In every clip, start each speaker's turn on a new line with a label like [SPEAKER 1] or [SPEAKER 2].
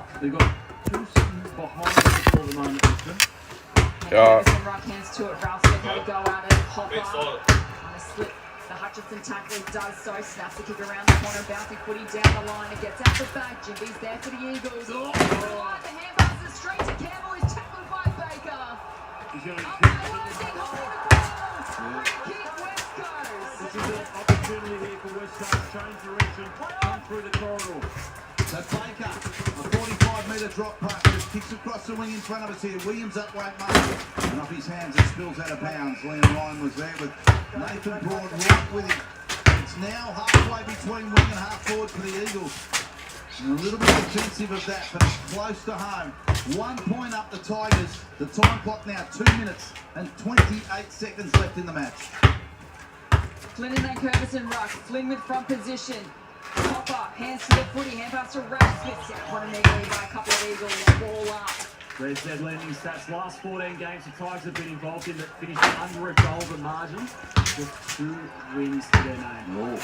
[SPEAKER 1] block.
[SPEAKER 2] They've got two sitting behind the ball at the moment, Richmond.
[SPEAKER 1] Ferguson right hands to it. Ralph Smith had to go out and hop up. Trying to slip the Hutchinson tackle. Does so. Snaps the kick around the corner. Bouncing footy down the line. It gets out the back. Jimmy's there for the Eagles. The hand passes straight to Campbell. Is tackled by Baker.
[SPEAKER 2] He's going to
[SPEAKER 1] Amazing hold the ball. Free kick, West Coast.
[SPEAKER 2] This is an opportunity here for West Coast. Change direction. Come through the corridor.
[SPEAKER 3] So Baker, a 45-metre drop pass, just kicks across the wing in front of us here. Williams up, won't make it. And off his hands, it spills out of bounds. Liam Ryan was there with Nathan Broad right with him. It's now halfway between wing and half forward for the Eagles. And a little bit defensive of that, but it's close to home. 1 point up the Tigers. The time clock now 2 minutes and 28 seconds left in the match.
[SPEAKER 1] Flynn and then Curtis and Ruck. Flynn with front position. Hopper, hands to the footy, hand pass to Ralph Smith. Set up on an eagle by a couple of Eagles. Ball up.
[SPEAKER 2] There's their lending stats. Last 14 games the Tigers have been involved in that finished under a goal the margin. Just 2 wins to their name.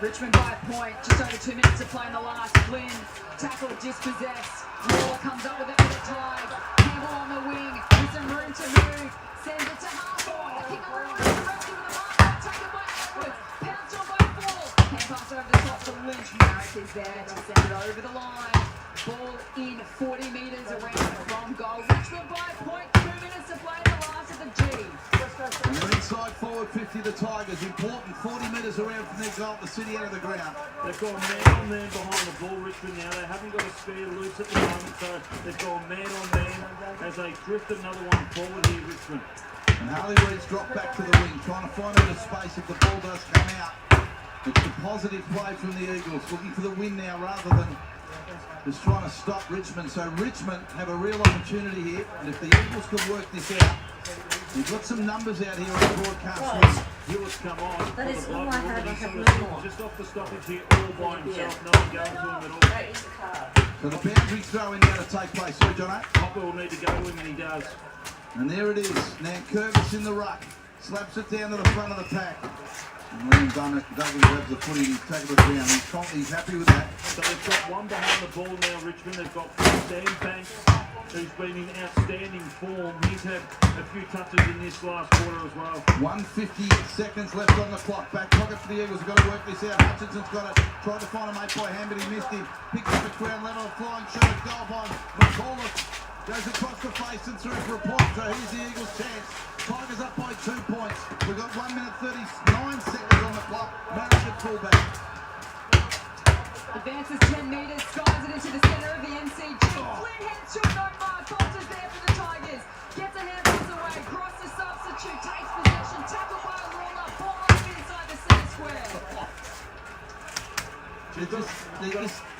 [SPEAKER 1] Richmond by a point. Just over 2 minutes to play in the last. Flynn, tackle, dispossessed. Waller comes up with it for the Tigers. Campbell on the wing. With some room to move. Sends it to Harbour. The kick around the rescue with the mark. Taken by Edwards. Pounced on by Ball. Hand pass over the top to Lynch. Marek is there to send it over the line. Ball in 40 metres around from goal. Richmond by a point. 2 minutes to play in the last of the G.
[SPEAKER 3] And they're inside forward 50, the Tigers. Important 40 metres around from their goal at the city end of the ground.
[SPEAKER 2] They've got a man on man behind the ball, Richmond, now. They haven't got a spare loose at the moment, so they've got man on man as they drift another one forward here, Richmond.
[SPEAKER 3] And Harley Reid's dropped back to the wing, trying to find a bit of space if the ball does come out. It's a positive play from the Eagles, looking for the win now rather than just trying to stop Richmond. So Richmond have a real opportunity here, and if the Eagles could work this out, we've got some numbers out here on the broadcast.
[SPEAKER 2] Hewitt's come on.
[SPEAKER 4] That is all I had. I have no more.
[SPEAKER 2] Just off the stoppage here, all by himself. No one going to him at all.
[SPEAKER 4] That is the card.
[SPEAKER 3] So the boundary throw in now to take place. Sorry, Jono.
[SPEAKER 2] Hopper will need to go to him, and he does.
[SPEAKER 3] And there it is. Now Curtis in the ruck. Slaps it down to the front of the pack. And Liam Douglas grabs the footy and he's taken it down. He's happy with that.
[SPEAKER 2] So they've got one behind the ball now, Richmond. They've got Dan Banks, who's been in outstanding form. He's had a few touches in this last quarter as well.
[SPEAKER 3] 150 seconds left on the clock. Back pocket for the Eagles. They've got to work this out. Hutchinson's got it. Tried to find a mate by hand, but he missed him. Picks up at ground level. Flying shot at goal by McCullough. Goes across the face and through for a point. So here's the Eagles' chance. Tigers up by 2 points. We've got 1 minute 39 seconds on the clock. Marek at fullback.
[SPEAKER 1] Advances 10 metres, skies it into the centre of the MCG. Flynn heads to a no mark. Bolter's there for the Tigers. Gets a hand pass away. Cross the substitute. Takes possession. Tackle by Waller. Ball up inside the centre square.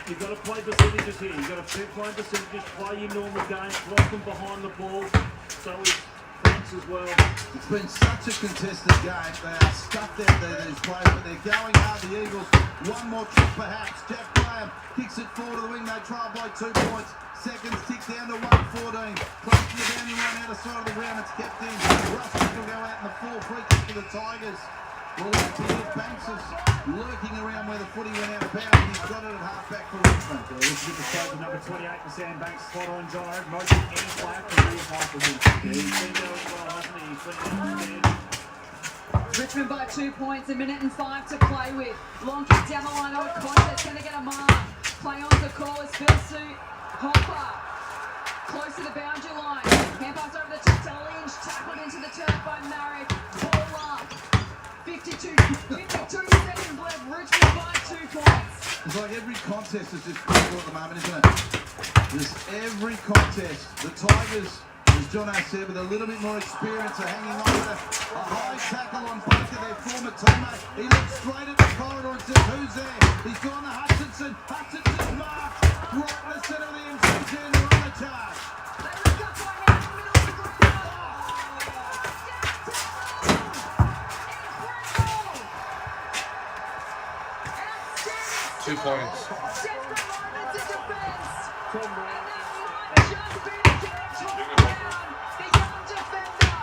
[SPEAKER 2] You've got to play percentages here. You've got to play percentages, play your normal game, block them behind the ball. So is Banks as well.
[SPEAKER 3] It's been such a contested game. They are stuffed out there, these players, but they're going hard, the Eagles. One more trick perhaps. Jack Graham kicks it forward to the wing. They trail by 2 points. Seconds tick down to 1:14. Close to the boundary line out of side of the ground. It's kept in. Russell will go out in the 4 free kick for the Tigers. Well, Banks is lurking around where the footy went out of bounds. He's got it at half-back for Richmond.
[SPEAKER 2] Yeah, this is the stage of number 28 for Sam Banks. Spot on, John. Motion any player can be high for him. Yeah, he's been there as well, hasn't he? He's been outstanding.
[SPEAKER 1] Richmond by 2 points, 1 minute and 5 to play with. Long kick down the line, oh, contest, going to get a mark. Play on to Corliss, Phil Suit, Hopper. Close to the boundary line. Hand pass over the top to Lynch. Tackled into the turf by Marek. Ball up. 52 seconds left. Richmond by 2 points.
[SPEAKER 3] It's like every contest is just critical at the moment, isn't it? Just every contest. The Tigers, as John said, with a little bit more experience, are hanging on to a high tackle on both of their former teammates. He looks straight at the corridor and says, who's there? He's gone to Hutchinson. Hutchinson's marked. Right in the centre of the MCG and they're on the charge.
[SPEAKER 1] They look up by now in the middle of the ground.
[SPEAKER 5] 2 points.
[SPEAKER 1] Desperate moments in defence.
[SPEAKER 2] Tom
[SPEAKER 1] And
[SPEAKER 2] Brown.
[SPEAKER 1] that might just be the catch. Tom Brown, the young defender.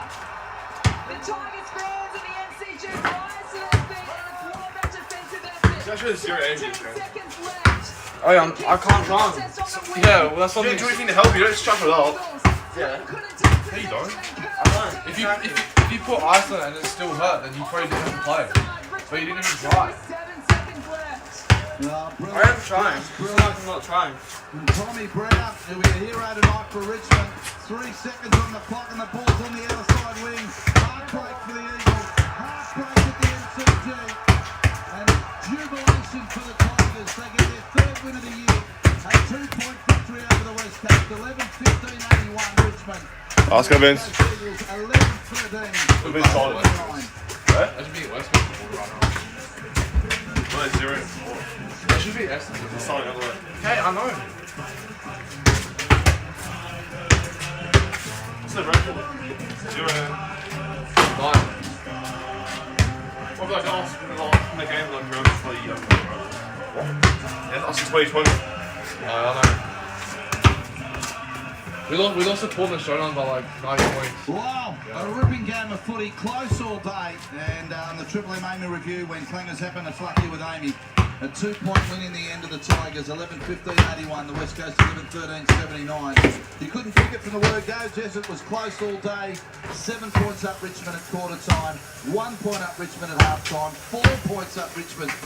[SPEAKER 1] The Tigers fans and the MCG rise to their feet and applaud that defensive effort.
[SPEAKER 5] It's actually 0
[SPEAKER 1] 17
[SPEAKER 5] energy, man.
[SPEAKER 1] seconds left.
[SPEAKER 5] Oh yeah, I can't run. Yeah, well that's
[SPEAKER 6] You
[SPEAKER 5] what
[SPEAKER 6] don't do anything to help you, don't strap it up.
[SPEAKER 5] Yeah.
[SPEAKER 6] No, you don't.
[SPEAKER 5] I don't. If you put ice on it and it still hurt, then you probably didn't have to play. But you didn't even try. I am trying. It's not like I'm not trying.
[SPEAKER 3] And Tommy Brown, who is a hero tonight for Richmond. 3 seconds on the clock and the ball's on the outside wing. Heartbreak for the Eagles. Heartbreak at the MCG. And jubilation for the Tigers. They get their third win of the year. A 2-point victory over the West Coast. 11-15-81 Richmond.
[SPEAKER 6] Let's go, Vince.
[SPEAKER 3] 11-13.
[SPEAKER 6] We've been solid.
[SPEAKER 5] That should be West Coast right now.
[SPEAKER 6] Well, 0.
[SPEAKER 5] That should be Essendon.
[SPEAKER 6] It's solid other way.
[SPEAKER 5] Hey, I know.
[SPEAKER 6] What's the record? 0.
[SPEAKER 5] 9.
[SPEAKER 6] What about us in the game like around for the what? Yeah, us in 2020.
[SPEAKER 5] I know. We lost the tournament showdown by like 90 points.
[SPEAKER 3] Wow, a ripping game of footy, close all day. And on the Triple M Amy review, when clangers happen to fuck you with Amy, a 2-point win in the end of the Tigers, 11-15-81, the West Coast 11-13-79. You couldn't pick it from the word go, Jess, it was close all day. 7 points up Richmond at quarter time, 1 point up Richmond at half time, 4 points up Richmond at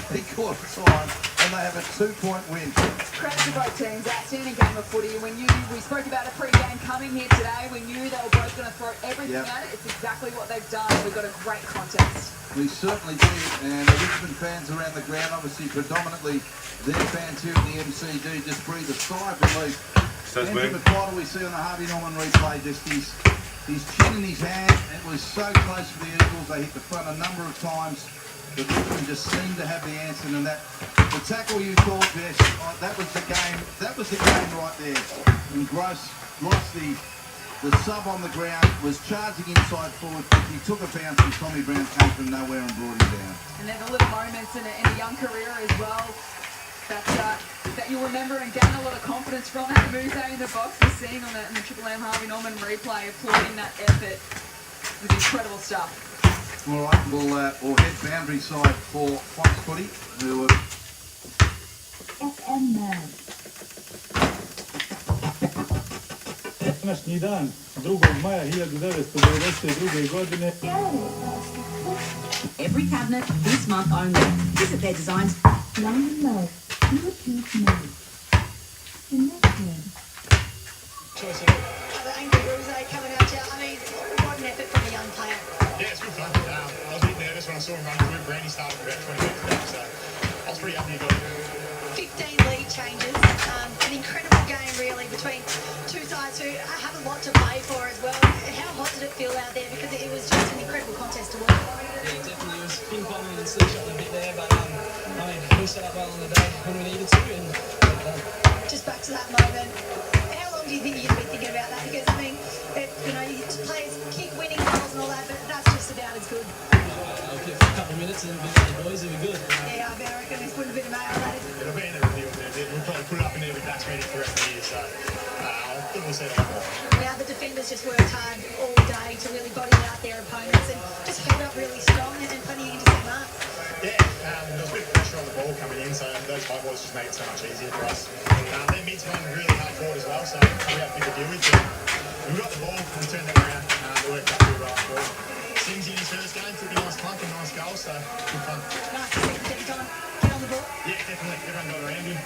[SPEAKER 3] 3/4 time, and they have a 2-point win.
[SPEAKER 1] Credit to both teams. Outstanding game of footy. We spoke about a pre-game coming here today. We knew they were both going to throw everything at it. It's exactly what they've done. We've got a great contest.
[SPEAKER 3] We certainly did, and the Richmond fans around the ground, obviously predominantly their fans here at the MCG, just breathe a sigh of relief. Andrew McConnell, we see on the Harvey Norman replay, just his chin in his hand. It was so close for the Eagles. They hit the front a number of times. The Richmond just seemed to have the answer, and the tackle you thought, Jess, that was the game. That was the game right there. And Gross, the sub on the ground, was charging inside forward. He took a bounce, and Tommy Brown came from nowhere and brought him down.
[SPEAKER 1] And then the little moments in a young career as well that you'll remember and gain a lot of confidence from. That moves out in the box we're seeing on the Triple M Harvey Norman replay, applauding that effort. It was incredible stuff.
[SPEAKER 3] All right, we'll head boundary side for Fox Footy, who are...
[SPEAKER 7] FM Man.
[SPEAKER 2] Današnji dan, 2. maja 1992. godine.
[SPEAKER 7] Every cabinet this month only. Visit their designs. London Low. European made. The next one.
[SPEAKER 8] The angry Rose coming out here. I mean, what an effort from a young player.
[SPEAKER 9] Yeah, it's good fun. I was a bit nervous when I saw him run through. Brandy started about 20 minutes ago, so I was pretty happy to go.
[SPEAKER 8] 15 lead changes. An incredible game, really, between two sides who have a lot to play for as well. How hot did it feel out there? Because it was just an incredible contest to watch.
[SPEAKER 10] Yeah, definitely. It was ping-pong and still shot a bit there, but I mean, we set up well on the day when we needed to, and
[SPEAKER 8] just back to that moment. How long do you think you're going to be thinking about that? Because, I mean, players keep winning goals and all that, but that's just about as good.
[SPEAKER 10] I'll give it a couple of minutes and be like the boys, it'll be good.
[SPEAKER 8] Yeah, I reckon he's putting a bit of mayo on that.
[SPEAKER 9] It'll be in the review there. We'll probably put it up in there with bats ready for the rest of the year, so I think we'll see a lot more.
[SPEAKER 8] Now the defenders just worked hard all day to really body out their opponents and just held up really strong and plenty of intercept marks.
[SPEAKER 9] Yeah, there was a bit of pressure on the ball coming in, so those high balls just made it so much easier for us. Their mid's going really hard forward as well, so we have a big to deal with. We got the ball, we turned that around, we worked out really well for it. Sings in his first game, took a nice clunk and nice goal, so good fun.
[SPEAKER 8] Nice to see him get on the ball.
[SPEAKER 9] Yeah, definitely. Everyone got around him.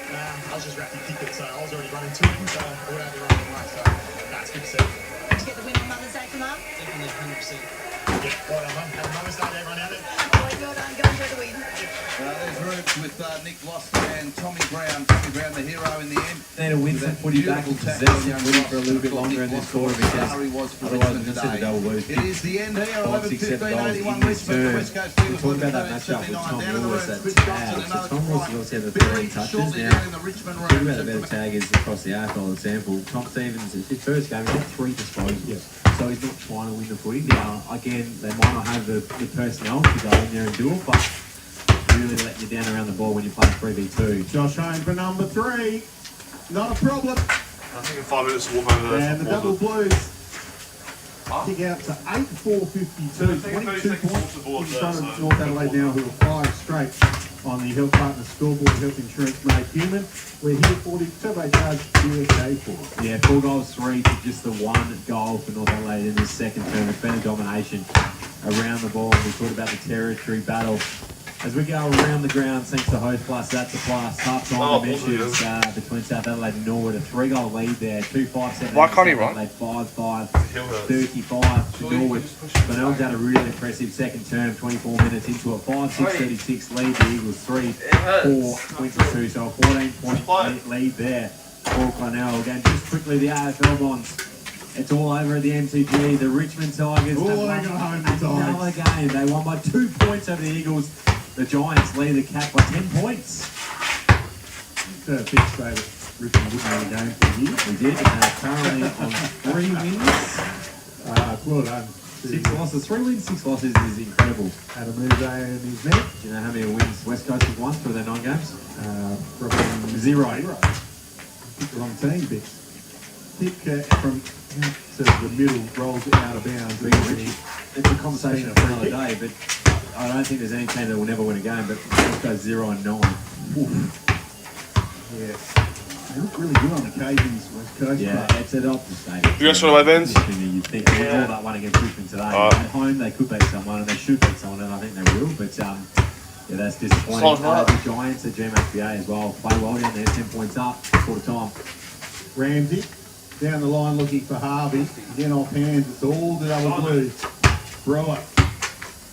[SPEAKER 9] I was just rapid kicked it, so I was already running to him, so I would have the right way, so that's good to see.
[SPEAKER 8] Did you get the win on Mother's Day from Mum?
[SPEAKER 10] Definitely, 100%.
[SPEAKER 9] Yeah, well done, Mum. Happy Mother's Day to everyone out there.
[SPEAKER 8] Well done, go enjoy the win.
[SPEAKER 3] There's Roots with Nick Gloucester and Tommy Brown. Tommy Brown, the hero in the end.
[SPEAKER 11] Need to win some footy back and possess some footy for a little bit longer in this quarter because otherwise we're going to see the double lose.
[SPEAKER 3] It is the end here,
[SPEAKER 11] 5, 6, 7 goals in this turn. We talked about that matchup with Tom Lewis at tag. So Tom Lewis has obviously had the 13 touches now. Think about the better taggers across the AFL example. Tom Stevens, it's his first game, he's got 3 disposals. Yes. So he's not trying to win the footy. Now, again, they might not have the personnel to go in there and do it, but really letting you down around the ball when you play 3v2.
[SPEAKER 12] Josh Hone for number 3. Not a problem.
[SPEAKER 6] I think in 5 minutes to walk over there.
[SPEAKER 12] And the double blues kick out to 8-4-52. 22 points in front of North Adelaide now, who are 5 straight. on the Health Partner Scoreboard, Health Insurance Made Human. We're here for the turbocharged USA for.
[SPEAKER 11] Yeah, 4 goals, 3 to just the 1 goal for North Adelaide in this second term. It's been a domination around the ball. We talked about the territory battle. As we go around the ground, thanks to Host Plus, that's a plus. Half-time measures between South Adelaide and Norwood. A 3-goal lead there. 2-5-7.
[SPEAKER 5] Why can't he run?
[SPEAKER 11] 5-5, 35 to Norwood. Benell's had a really impressive second term, 24 minutes into it. 5-6-36 lead. The Eagles 3-4-22. So a 14-point lead there for Clarnell. Again, just quickly, the AFL bonds. It's all over at the MCG. The Richmond Tigers have won another game. They won by 2 points over the Eagles. The Giants lead the Cats by 10 points.
[SPEAKER 12] It's a big favourite. Richmond won the game for you.
[SPEAKER 11] We did. Currently on 3 wins.
[SPEAKER 12] Well done.
[SPEAKER 11] 6 losses. 3 wins, 6 losses is incredible.
[SPEAKER 12] Adam Nbba and his net.
[SPEAKER 11] Do you know how many wins West Coast have won through their 9 games?
[SPEAKER 12] Probably
[SPEAKER 11] 0.
[SPEAKER 12] Pick the wrong team, Bix. Pick from to the middle, rolls it out of bounds.
[SPEAKER 11] It's a conversation for another day, but I don't think there's any team that will never win a game, but West Coast 0-9. Oof.
[SPEAKER 12] Yeah. They look really good on occasions, West Coast.
[SPEAKER 11] Yeah, it's an opposite stadium.
[SPEAKER 6] You guys saw my bands?
[SPEAKER 11] You'd think they all that one against Richmond today. At home, they could beat someone, and they should beat someone, and I think they will, but yeah, that's disappointing. The Giants at GMHBA as well play well down there, 10 points up, quarter time.
[SPEAKER 12] Ramsey down the line looking for Harvey. Again off hands, it's all the double blue. Brewer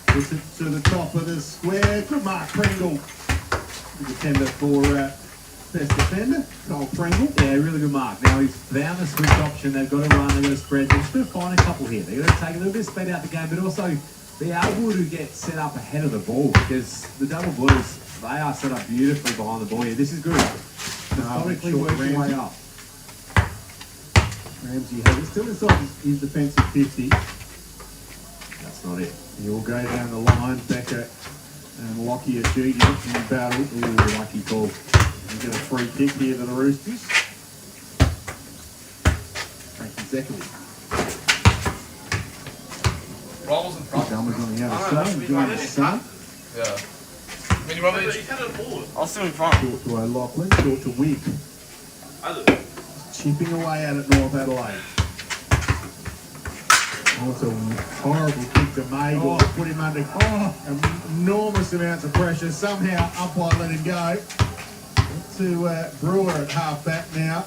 [SPEAKER 12] puts it to the top of the square. Good mark, Pringle. The defender for best defender, Cole Pringle.
[SPEAKER 11] Yeah, really good mark. Now he's found the switch option. They've got to run, they've got to spread. They're just going to find a couple here. They're going to take a little bit of speed out the game, but also be able to get set up ahead of the ball because the double blues, they are set up beautifully behind the ball here. This is good. Methodically working way up.
[SPEAKER 12] Ramsey has it still inside his defensive 50.
[SPEAKER 11] That's not it.
[SPEAKER 12] He will go down the line. Becker and Lockie are shooting in battle. Ooh, lucky call. We get a free kick here to the Roosters. Frankie Zeckley.
[SPEAKER 5] Rolls in front.
[SPEAKER 12] Numbers on the other side. Enjoying the sun.
[SPEAKER 5] Yeah. I mean, you probably
[SPEAKER 6] I'll still in front.
[SPEAKER 12] Short to O'Loughlin. Short to Wigg. Chipping away at it, North Adelaide. Oh, it's a horrible kick to Mabel. Put him under enormous amounts of pressure. Somehow, umpire let him go. To Brewer at half-back now.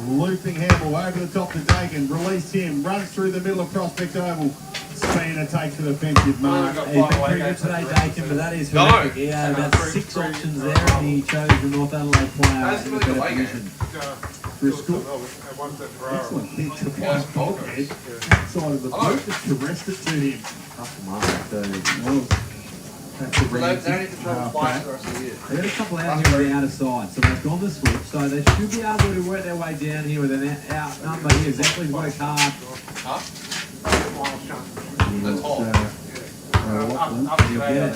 [SPEAKER 12] Looping handball over the top to Dagan. Release him. Runs through the middle of Prospect Oval. Spina takes an offensive mark.
[SPEAKER 11] He's been pretty good today, Dakin, but that is horrific. He had about 6 options there, and he chose the North Adelaide player in the better position.
[SPEAKER 12] Driscoll. Excellent kick to find Bulkhead. Outside of the boot, just caressed it to him.
[SPEAKER 11] Tough mark,
[SPEAKER 12] That's the Ramsey half-back.
[SPEAKER 11] They've got a couple out here on the outer side, so they've gone the switch, so they should be able to work their way down here with an out number here. Zeckley's worked hard.
[SPEAKER 5] That's all.
[SPEAKER 12] Lachlan. He'll get it.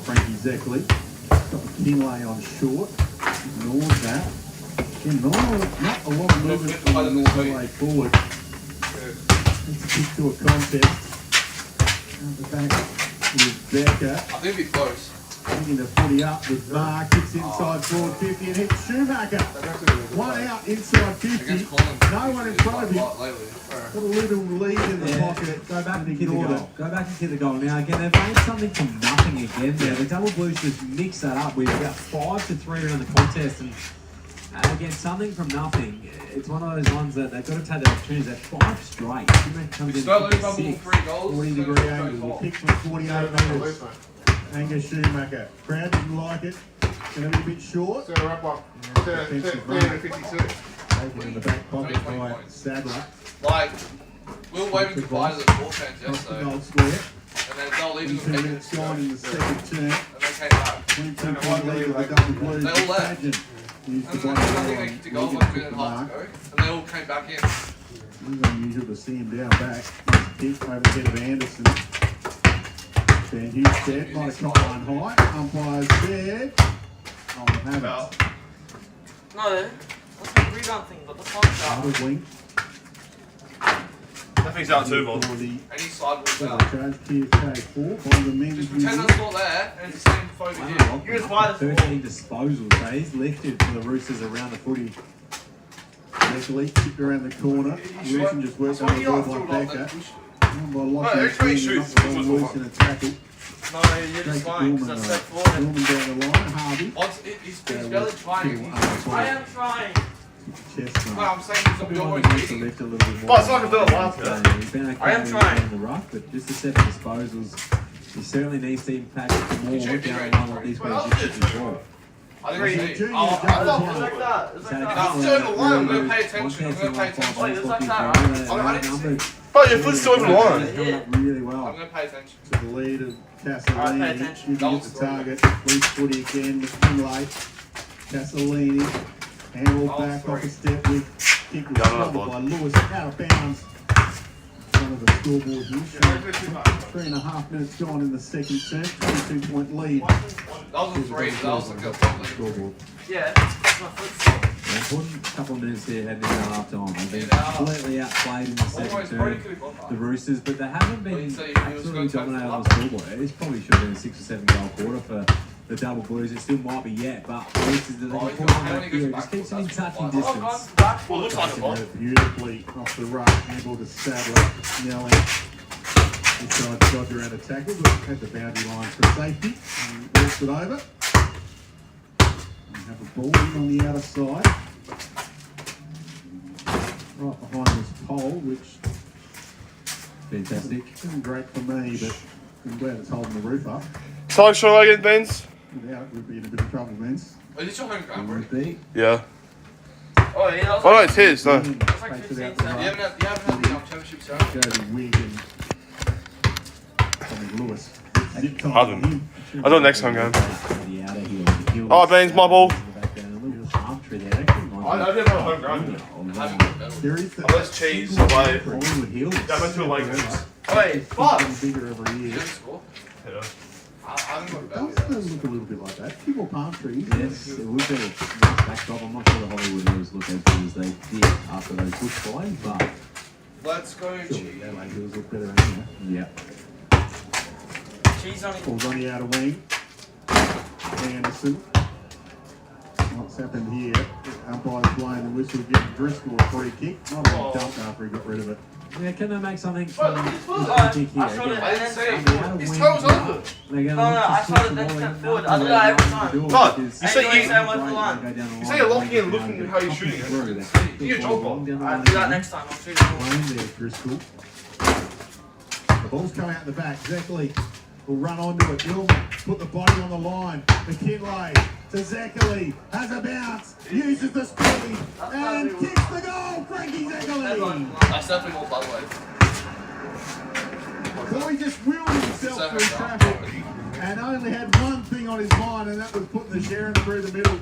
[SPEAKER 12] Frankie Zeckley. Got Kinlay on short. Ignores that. Again, not a lot of movement on the North Adelaide forward. It's a kick to a contest. At the back with Becker.
[SPEAKER 5] I think it'd be close.
[SPEAKER 12] Bringing the footy up with Mark. Kicks inside forward 50 and hits Schumacher. One out inside 50. No one in front of him. Got a little lead in the pocket.
[SPEAKER 11] Go back and kick the goal. Go back and kick the goal. Now again, they've made something from nothing again there. The double blues just mix that up with about 5-3 around the contest, and again, something from nothing. It's one of those ones that they've got to take the opportunities. They're 5 straight. Comes in 6,
[SPEAKER 12] 40-degree angle. Kick from 48 metres. Angus Schumacher. Crowd didn't like it. Going to be a bit short. Defensive mark. Taken in the back pocket by Sadler.
[SPEAKER 5] Like, we were waving goodbye to the SportCam yesterday.
[SPEAKER 12] Goal square.
[SPEAKER 5] And then they'll leave
[SPEAKER 12] 2 minutes gone in the second term.
[SPEAKER 5] And they came back.
[SPEAKER 12] 22-point lead with the double blues.
[SPEAKER 5] They all left.
[SPEAKER 12] Used
[SPEAKER 5] And
[SPEAKER 12] the
[SPEAKER 5] then
[SPEAKER 12] body
[SPEAKER 5] I think they kicked a goal 1 minute and a half to go. And they all came back in.
[SPEAKER 12] It's unusual to see him down back. Nice kick over the head of Anderson. Van Hughes said, might have caught one high. Umpires said, I'll have it.
[SPEAKER 4] No, that's a rebound thing, but the punch
[SPEAKER 12] Out of wing.
[SPEAKER 6] That's think he's out too, Bob.
[SPEAKER 5] Any sideboards
[SPEAKER 12] Well,
[SPEAKER 5] out.
[SPEAKER 12] charge KFK 4 by the men.
[SPEAKER 5] Just pretend that's not there, and it's the same over here.
[SPEAKER 6] You're as wide as
[SPEAKER 11] 13 disposals, so he's lifted for the Roosters around the footy.
[SPEAKER 12] Actually, kicked around the corner. Wilson just worked on the board like Becker. By Lockie,
[SPEAKER 6] everybody shoots.
[SPEAKER 12] Wilson and tackle.
[SPEAKER 6] No, you're just fine, because I said forward.
[SPEAKER 12] Norman down the line, Harvey.
[SPEAKER 5] He's barely trying.
[SPEAKER 6] I am trying.
[SPEAKER 12] Chestnut.
[SPEAKER 5] No, I'm saying he's not
[SPEAKER 12] Probably
[SPEAKER 5] always
[SPEAKER 12] needs to
[SPEAKER 5] beating.
[SPEAKER 12] lift a little bit more.
[SPEAKER 6] But it's like I've done it last year.
[SPEAKER 11] He's been okay
[SPEAKER 6] I am
[SPEAKER 11] with
[SPEAKER 6] trying.
[SPEAKER 11] down the rock, but just the 7 disposals, he certainly needs to impact more down the line like these guys just before.
[SPEAKER 5] I didn't see.
[SPEAKER 12] Junior
[SPEAKER 5] Oh,
[SPEAKER 12] jump
[SPEAKER 5] I
[SPEAKER 12] as
[SPEAKER 5] thought
[SPEAKER 12] well.
[SPEAKER 6] It's like that. It's like
[SPEAKER 5] No,
[SPEAKER 6] that.
[SPEAKER 5] I'm still in the line. I'm going to pay attention. I'm going to pay attention.
[SPEAKER 6] Wait, it's like that,
[SPEAKER 5] I didn't see.
[SPEAKER 6] But your foot's still over the line.
[SPEAKER 11] Coming up really
[SPEAKER 5] I'm
[SPEAKER 11] well.
[SPEAKER 5] going to pay attention.
[SPEAKER 12] To the lead of
[SPEAKER 6] Alright, pay
[SPEAKER 12] Castellini.
[SPEAKER 6] attention.
[SPEAKER 12] You can get the target. Lead footy again. McKinlay. Castellini. Handle back off a step with kick was
[SPEAKER 6] Yeah,
[SPEAKER 12] covered by Lewis out of bounds. One of the scoreboard here. 3.5 minutes gone in the second term. 22-point lead.
[SPEAKER 5] That was a 3, but that was like a probably.
[SPEAKER 12] Scoreboard.
[SPEAKER 6] Yeah, it's my foot.
[SPEAKER 11] Important couple of minutes here heading into half time. They've been completely outplayed in the second term, the Roosters, but they haven't been absolutely dominated on the scoreboard. This probably should have been a 6 or 7 goal quarter for the Double Blues. It still might be yet, but the Roosters, they can pull on back here. It just keeps them in touching distance.
[SPEAKER 6] Well, it looks like a ball.
[SPEAKER 12] Beautifully off the ruck, able to Sadler, Snelling. He tried to dodge around a tackle, but had the boundary line for safety and worked it over. And have a ball in on the outer side. Right behind this pole, which
[SPEAKER 11] Fantastic.
[SPEAKER 12] isn't great for me, but I'm glad it's holding the roof up.
[SPEAKER 6] So, shall I get Benz?
[SPEAKER 12] Without it, we'd be in a bit of trouble, Vince.
[SPEAKER 5] Oh, is this your home ground, bro?
[SPEAKER 11] Would be.
[SPEAKER 6] Yeah.
[SPEAKER 10] Oh, yeah,
[SPEAKER 6] Oh, no, it's his, no.
[SPEAKER 12] Takes it out the
[SPEAKER 5] You
[SPEAKER 12] ruck.
[SPEAKER 5] haven't had the championship, sir?
[SPEAKER 12] Go to Wig and Tommy Lewis. Zip time
[SPEAKER 6] Haven't.
[SPEAKER 12] on him.
[SPEAKER 6] I'll do it next time, game.
[SPEAKER 11] All
[SPEAKER 6] Alright, Beans, my ball.
[SPEAKER 11] I
[SPEAKER 6] don't have a home ground.
[SPEAKER 12] There is the
[SPEAKER 6] Unless cheese, away.
[SPEAKER 11] Hollywood Hills.
[SPEAKER 6] Yeah, I went to a lake.
[SPEAKER 10] Wait,
[SPEAKER 6] Fuck!
[SPEAKER 12] getting bigger every
[SPEAKER 5] You
[SPEAKER 12] year.
[SPEAKER 5] didn't score?
[SPEAKER 6] Yeah.
[SPEAKER 5] I haven't got a
[SPEAKER 12] It
[SPEAKER 5] bet.
[SPEAKER 12] does look a little bit like that. A few more palm trees.
[SPEAKER 11] Yes, it would be a nice backdrop. I'm not sure the Hollywood Hills look as good as they did after those bushfires, but
[SPEAKER 5] Let's go,
[SPEAKER 12] Surely
[SPEAKER 5] cheese.
[SPEAKER 12] the Adelaide Hills look better anyway.
[SPEAKER 11] yeah.
[SPEAKER 10] cheese on it.
[SPEAKER 12] Falls on the outer wing. Anderson. What's happened here? Umpire's blowing the whistle, giving Driscoll a free kick. Not a big dump after he got rid of it.
[SPEAKER 11] Yeah, can they make something from
[SPEAKER 10] Well,
[SPEAKER 11] the kick here?
[SPEAKER 10] I shot it
[SPEAKER 11] Again,
[SPEAKER 10] and then
[SPEAKER 11] outer
[SPEAKER 5] His
[SPEAKER 11] wing,
[SPEAKER 5] toes over.
[SPEAKER 11] they're gonna
[SPEAKER 10] No,
[SPEAKER 11] look to
[SPEAKER 10] I
[SPEAKER 11] switch
[SPEAKER 10] shot it
[SPEAKER 11] the
[SPEAKER 10] then
[SPEAKER 11] ball
[SPEAKER 10] step
[SPEAKER 11] in,
[SPEAKER 10] forward.
[SPEAKER 11] nothing
[SPEAKER 10] I do that every
[SPEAKER 11] they
[SPEAKER 10] time.
[SPEAKER 11] do
[SPEAKER 6] No,
[SPEAKER 11] because
[SPEAKER 6] you
[SPEAKER 11] they
[SPEAKER 6] say
[SPEAKER 11] go
[SPEAKER 6] you-
[SPEAKER 11] down
[SPEAKER 10] you
[SPEAKER 11] the line,
[SPEAKER 6] say
[SPEAKER 11] they
[SPEAKER 6] you're
[SPEAKER 11] go
[SPEAKER 6] locking
[SPEAKER 11] down
[SPEAKER 6] and
[SPEAKER 11] the
[SPEAKER 6] looking
[SPEAKER 11] line,
[SPEAKER 6] how you're
[SPEAKER 11] they
[SPEAKER 6] shooting it.
[SPEAKER 11] through, they
[SPEAKER 6] Do your
[SPEAKER 11] kick
[SPEAKER 6] job,
[SPEAKER 11] the ball
[SPEAKER 6] Bob.
[SPEAKER 11] down the
[SPEAKER 10] I'll
[SPEAKER 11] line
[SPEAKER 10] do that
[SPEAKER 11] again.
[SPEAKER 10] next time. I'll shoot it.
[SPEAKER 12] Lane there, Driscoll. The ball's coming out the back. Zeckley will run onto it. Gilman put the body on the line. McKinlay to Zeckley. Has a bounce. Uses the speed. And kicks the goal. Frankie Zeckley.
[SPEAKER 5] That's definitely more by the way.
[SPEAKER 12] Well, he just wheeled himself through traffic and only had one thing on his mind, and that was putting the Sharon through the middle.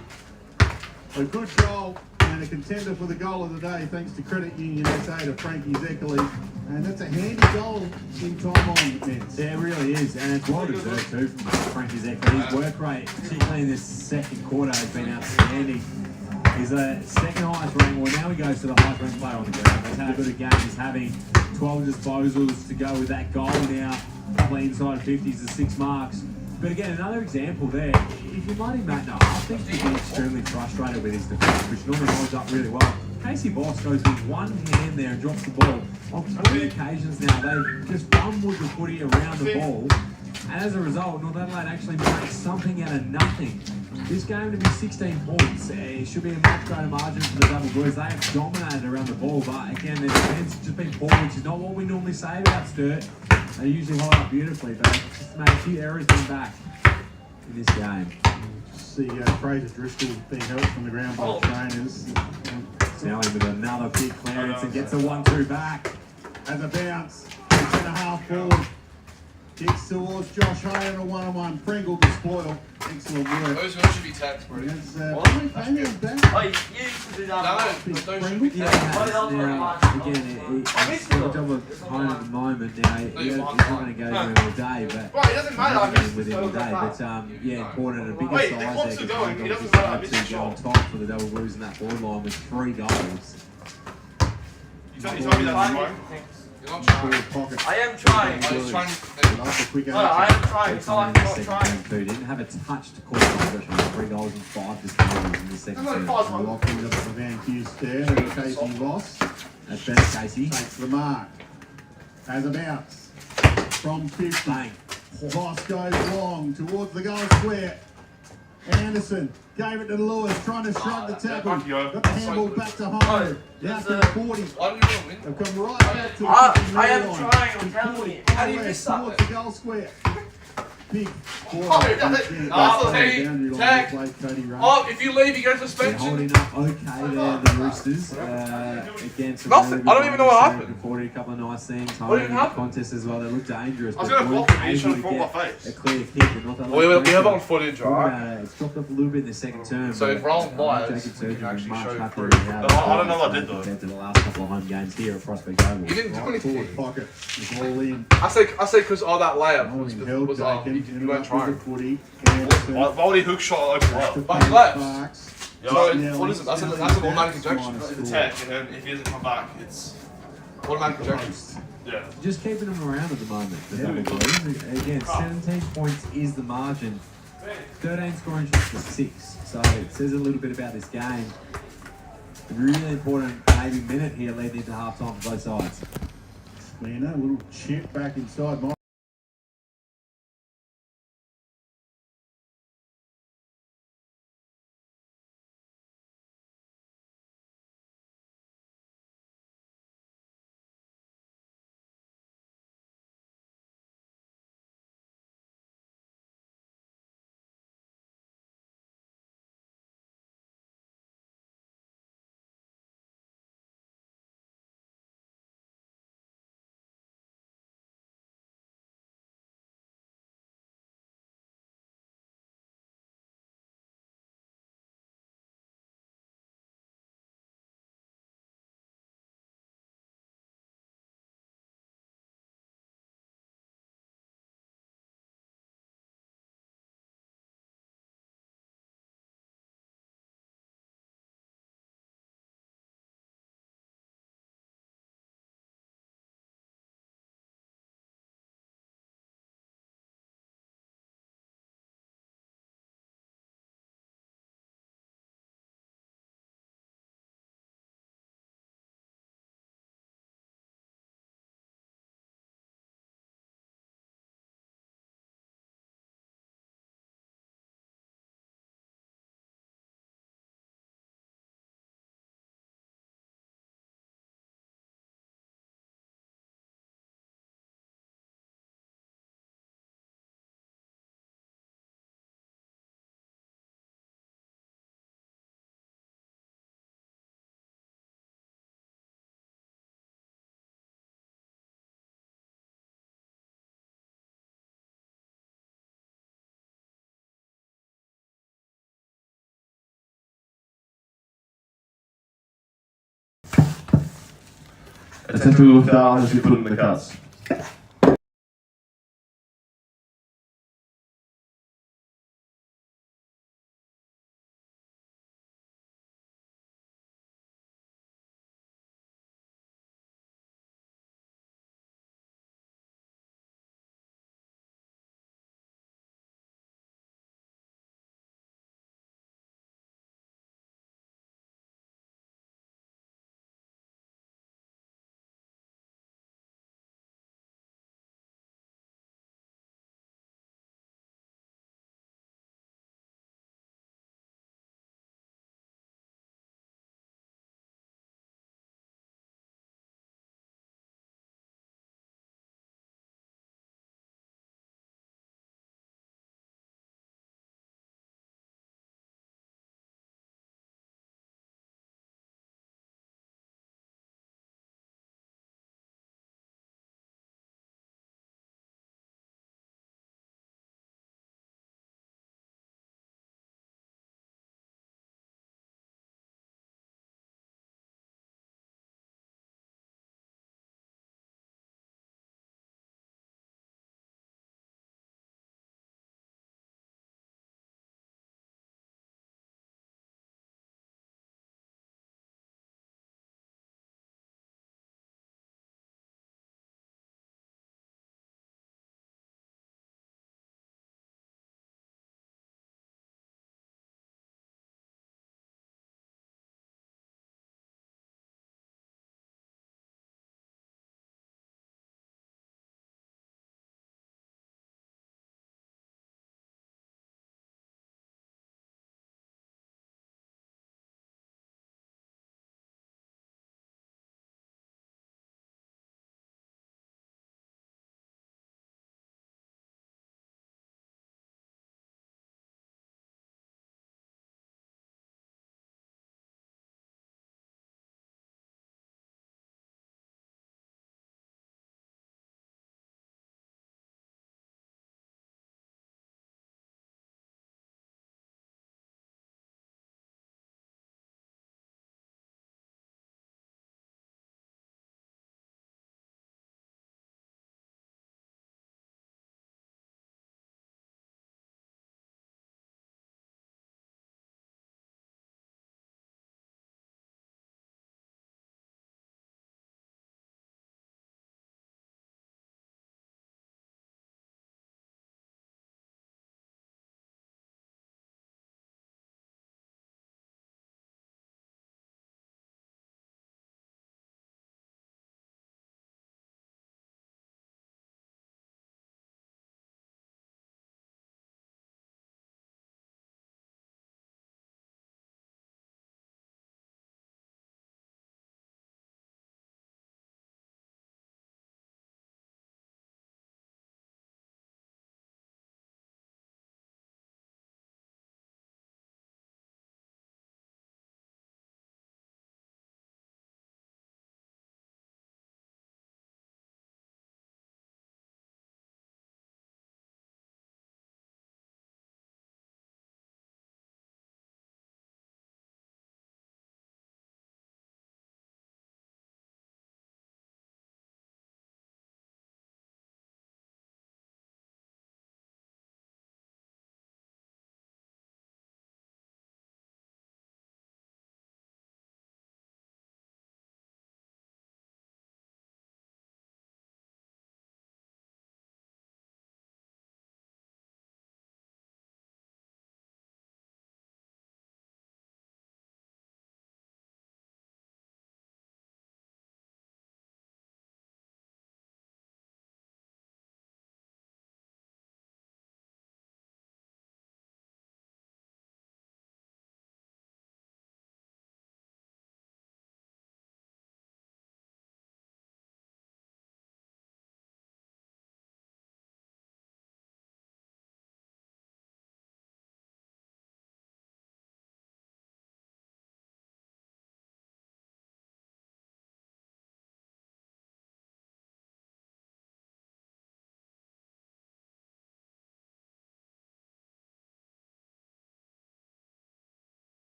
[SPEAKER 12] A good goal and a contender for the goal of the day, thanks to Credit Union SA to Frankie Zeckley. And that's a handy goal in time on defence.
[SPEAKER 11] Yeah, it really is, and it's well deserved too from Frankie Zeckley. His work rate, particularly in this second quarter, has been outstanding. He's the second highest ranked, well now he goes to the highest ranked player on the ground. That's how good a game he's having. 12 disposals to go with that goal now. Clean side 50s to 6 marks. But again, another example there. If you might Matt no, I think he'd be extremely frustrated with his defence, which normally holds up really well. Casey Boss goes with one hand there and drops the ball. On 20 occasions now, they've just bumbled the footy around the ball. And as a result, North Adelaide actually makes something out of nothing. This game to be 16 points. It should be a much greater margin for the Double Blues. They have dominated around the ball, but again, their defence has just been poor, which is not what we normally say about Sturt. They usually hold up beautifully, but just made a few errors in back in this game.
[SPEAKER 12] See Fraser Driscoll being helped from the ground by the trainers.
[SPEAKER 11] Now in with another big clearance and gets a 1-2 back.
[SPEAKER 12] Has a bounce. It's in a half forward. Kicks towards Josh Hay on a one-on-one. Pringle to spoil. Excellent work.
[SPEAKER 5] Those ones should be taxed, bro.
[SPEAKER 12] That's
[SPEAKER 10] What?
[SPEAKER 12] Payne's back.
[SPEAKER 10] Oh, you used to do that.
[SPEAKER 5] No, those should be
[SPEAKER 11] Yeah,
[SPEAKER 5] taxed.
[SPEAKER 11] now, again, he's got a job of home at the moment. Now, he's not going to go with him all day, but
[SPEAKER 6] Right, it doesn't matter. I
[SPEAKER 11] he's
[SPEAKER 6] missed
[SPEAKER 11] with
[SPEAKER 6] the
[SPEAKER 11] him all
[SPEAKER 6] goal.
[SPEAKER 11] day. But yeah, important. A bigger
[SPEAKER 6] Wait,
[SPEAKER 11] size
[SPEAKER 6] the
[SPEAKER 11] there.
[SPEAKER 6] clocks are
[SPEAKER 11] because
[SPEAKER 6] going.
[SPEAKER 11] they've
[SPEAKER 6] It doesn't
[SPEAKER 11] got
[SPEAKER 6] matter. I missed the
[SPEAKER 11] to go on
[SPEAKER 6] shot.
[SPEAKER 11] top for the Double Blues in that forward line with 3 goals.
[SPEAKER 6] You told me that tomorrow.
[SPEAKER 5] You're not trying.
[SPEAKER 12] Pocket.
[SPEAKER 6] I am trying.
[SPEAKER 5] I was trying.
[SPEAKER 12] Love the quick
[SPEAKER 6] No, I
[SPEAKER 12] action.
[SPEAKER 6] am trying. It's not like I'm not trying.
[SPEAKER 11] He didn't have a touch to call celebration. 3 goals and 5 disposals in the second
[SPEAKER 6] I'm
[SPEAKER 11] term.
[SPEAKER 6] not fast.
[SPEAKER 12] Locked into the Van Hughes there. And Casey Voss
[SPEAKER 11] That's better, Casey.
[SPEAKER 12] takes the mark. Has a bounce from 50.
[SPEAKER 11] Bang.
[SPEAKER 12] Voss goes long towards the goal square. Anderson gave it to Lewis, trying to shrug the tackle.
[SPEAKER 6] Thank you.
[SPEAKER 12] Got the handball back to home. Now to the 40.
[SPEAKER 5] Why don't you want to win?
[SPEAKER 12] They've come right back to the
[SPEAKER 6] I
[SPEAKER 12] 50
[SPEAKER 6] am
[SPEAKER 12] line.
[SPEAKER 6] trying, I'm
[SPEAKER 12] With
[SPEAKER 6] telling
[SPEAKER 12] 40
[SPEAKER 6] you. How do you
[SPEAKER 12] left
[SPEAKER 6] miss that
[SPEAKER 12] towards
[SPEAKER 6] then?
[SPEAKER 12] the goal square. Big
[SPEAKER 5] Oh, tag. Oh, if you leave, you go
[SPEAKER 11] They're
[SPEAKER 5] suspension.
[SPEAKER 11] holding up okay there, the Roosters. Again, some
[SPEAKER 5] Nothing.
[SPEAKER 11] really
[SPEAKER 5] I don't even know what
[SPEAKER 11] good
[SPEAKER 5] happened.
[SPEAKER 11] reported a couple of nice things.
[SPEAKER 5] What even happened?
[SPEAKER 11] Contest as well. They look dangerous.
[SPEAKER 6] I was
[SPEAKER 11] but
[SPEAKER 6] going to
[SPEAKER 11] weren't
[SPEAKER 6] block it, he's
[SPEAKER 11] able
[SPEAKER 6] trying to
[SPEAKER 11] get
[SPEAKER 6] fall my face.
[SPEAKER 11] a clear kick, but not that
[SPEAKER 5] We
[SPEAKER 11] much
[SPEAKER 5] have
[SPEAKER 11] pressure.
[SPEAKER 5] on footage, right?
[SPEAKER 11] It's dropped off a little bit in the second term.
[SPEAKER 5] So if
[SPEAKER 11] but,
[SPEAKER 5] Roland lies,
[SPEAKER 11] Jacob
[SPEAKER 5] we can
[SPEAKER 11] Surgeon was
[SPEAKER 5] actually
[SPEAKER 11] much
[SPEAKER 5] show
[SPEAKER 11] happier
[SPEAKER 5] proof.
[SPEAKER 11] with how
[SPEAKER 6] No,
[SPEAKER 11] the
[SPEAKER 6] I don't know what I
[SPEAKER 11] performance
[SPEAKER 6] did, though.
[SPEAKER 11] compared to the last couple of home games here at Prospect Oval.
[SPEAKER 5] You didn't do
[SPEAKER 12] Right
[SPEAKER 5] anything.
[SPEAKER 12] forward pocket. The ball in.
[SPEAKER 5] I say because all that layup was,
[SPEAKER 12] Holding held
[SPEAKER 5] was
[SPEAKER 12] Dakin.
[SPEAKER 5] you weren't trying.
[SPEAKER 12] Footy. Anderson.
[SPEAKER 6] Why would he hook shot open up?
[SPEAKER 5] But left.
[SPEAKER 12] Sparks.
[SPEAKER 6] Yeah,
[SPEAKER 5] So
[SPEAKER 6] like,
[SPEAKER 5] what is it? That's an automatic ejection.
[SPEAKER 6] it's a tech, and then if he doesn't come back, it's
[SPEAKER 5] Automatic ejection.
[SPEAKER 6] yeah.
[SPEAKER 11] Just keeping them around at the moment. The double goals. Again, 17 points is the margin. 13 scoring shots for 6. So it says a little bit about this game. A really important maybe minute here leading into halftime for both sides.
[SPEAKER 12] Lena, a little chip back inside.
[SPEAKER 6] Attention to look down as you put in the cuts.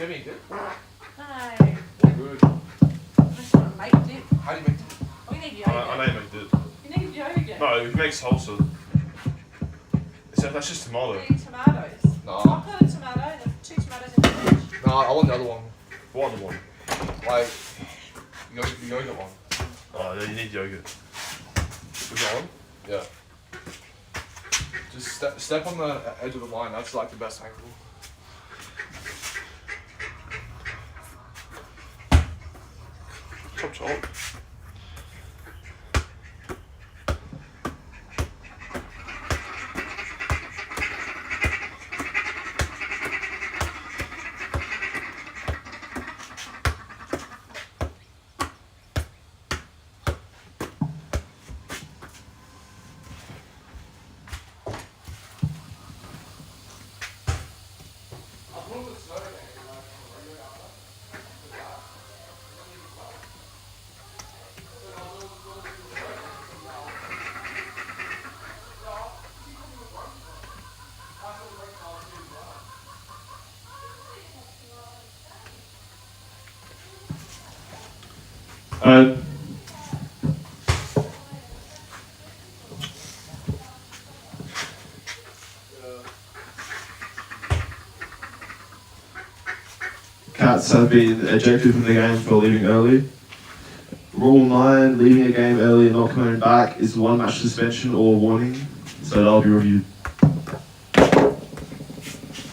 [SPEAKER 5] Timmy dip?
[SPEAKER 4] No.
[SPEAKER 5] Good.
[SPEAKER 4] That's what I make dip.
[SPEAKER 5] How do you make dip?
[SPEAKER 4] We need
[SPEAKER 6] I
[SPEAKER 4] yogurt.
[SPEAKER 6] know you make dip.
[SPEAKER 4] You need yogurt.
[SPEAKER 6] No, he makes salsa. That's just tomato.
[SPEAKER 4] You need tomatoes.
[SPEAKER 5] No.
[SPEAKER 4] I've got a tomato. There's 2 tomatoes in the fridge.
[SPEAKER 5] No, I want the other one.
[SPEAKER 6] What other one?
[SPEAKER 5] Like, the yogurt one.
[SPEAKER 6] Oh, yeah, you need yogurt.
[SPEAKER 5] Is that one? Yeah. Just step on the edge of the line. That's like the best angle.
[SPEAKER 6] Chop chop.
[SPEAKER 13] Cats have been ejected from the game for leaving early. Rule 9, leaving a game early and not coming back is 1 match suspension or warning, so that'll be reviewed.